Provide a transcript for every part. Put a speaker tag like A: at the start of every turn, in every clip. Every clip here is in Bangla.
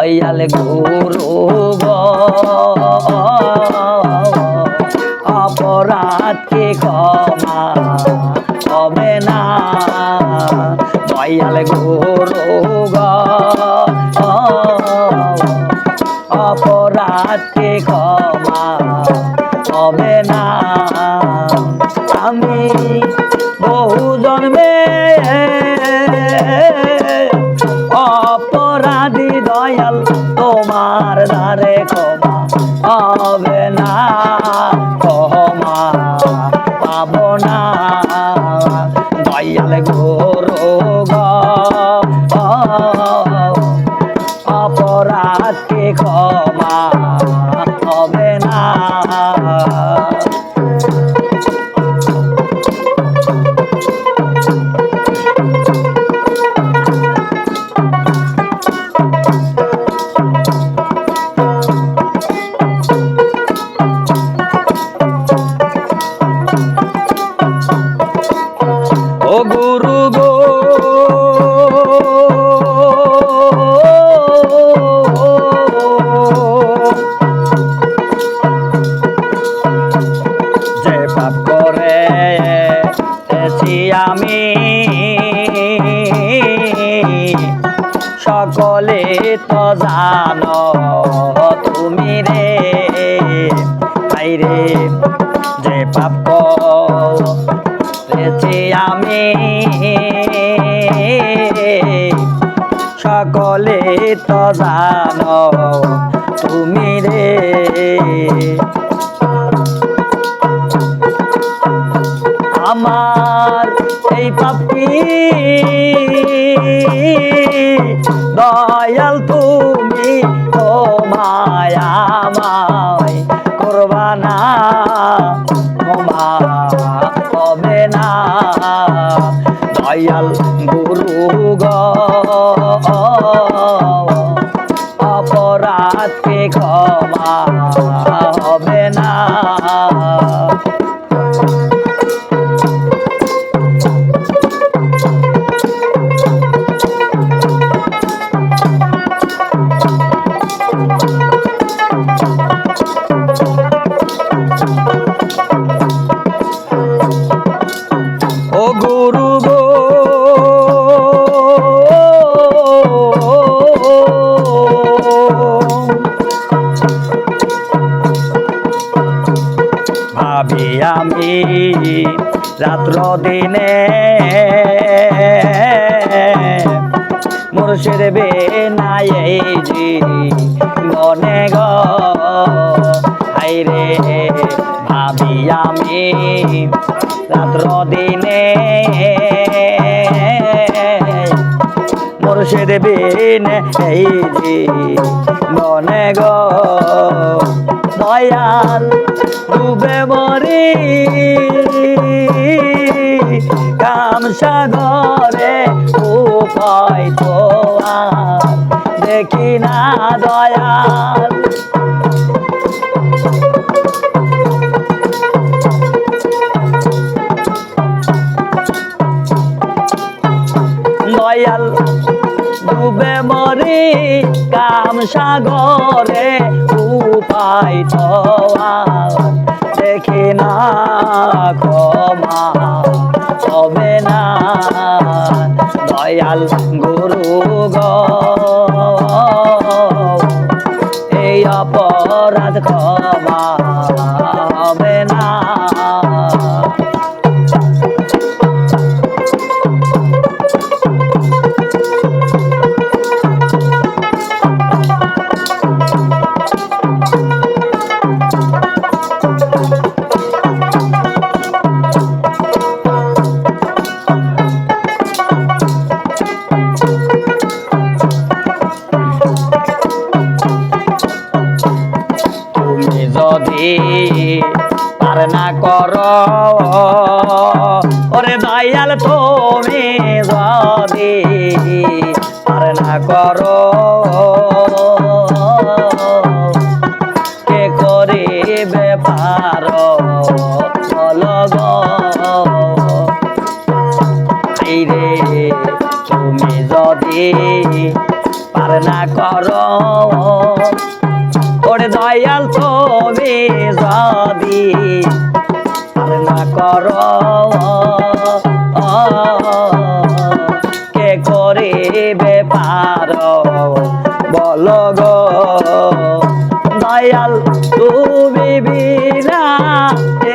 A: দয়াল গুরু গো অপরাধকে ক্ষমা হবে না দয়াল গুরু গো অপরাধকে ক্ষমা হবে না আমি বহু জন্মে অপরাধী দয়াল তোমার দ্বারে ক্ষমা হবে না ক্ষমা পাব না দয়াল গুরু গো অপরাধকে ক্ষমা হবে না ও গুরু গো যে পাপ করেছি আমি সকলে তো জানো তুমি রে ভাই রে যে পাপ করেছি আমি সকলে তো জানো তুমি রে আমার এই পাপি দয়াল তুমি তোমায় আমায় করবা না ক্ষমা হবে না দয়াল গুরু গো অপরাধকে ক্ষমা হবে না ও গুরু গো ভাবি আমি রাত্র দিনে মুর্শিদ বিনাই জি মনে গো হাইরে ভাবি আমি রাত্র দিনে মুর্শিদ বিনাই জি মনে গো দয়াল ডুবে মরি কাম সাগরে উপায় তো আর দেখি না দয়াল দয়াল ডুবে মরি কাম সাগরে উপায় তো আর দেখি না ক্ষমা হবে না দয়াল গুরু গো এই অপরাধ ক্ষমা হবে না যদি পার না করো ওরে দয়াল তুমি যদি পার না করো কে করিবে পারো বলো গো রে তুমি যদি পার না করো ওরে দয়াল তুমি যদি পার না করো কে করিবে পার বলো গো দয়াল তুমি বিনা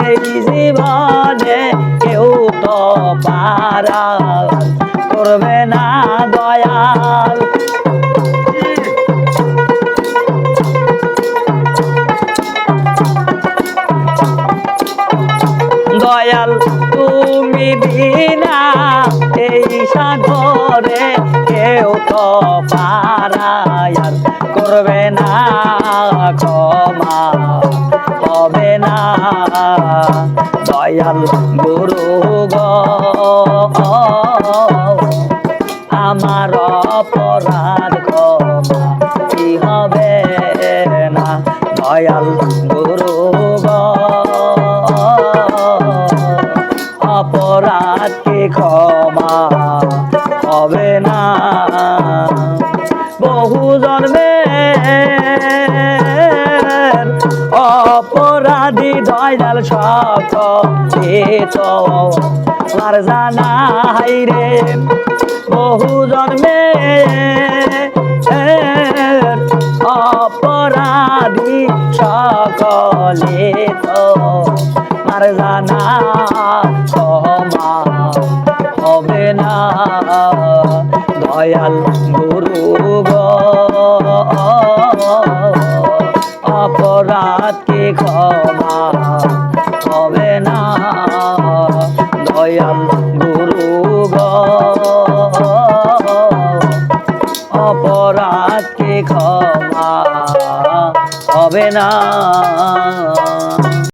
A: এই জীবনে কেউ তো পারা করবে না দয়াল দয়াল তুমি বিনা এই সাগরে কেউ তো পারায়ার করবে না ক্ষমা হবে না দয়াল গুরু গো আমার অপরাধ ক্ষমা কি হবে না দয়াল গুরু গো অপরাধ কি ক্ষমা হবে না বহু জন্মে অপরাধী দয়াল সকলে তো আর জানা রে বহু জন্মে অপরাধী সকলে তো আর জানা ক্ষমা হবে না দয়াল গুরু গো অপরাধ কি ক্ষমা হবে না দয়াল গুরু গো অপরাধ কি ক্ষমা হবে না।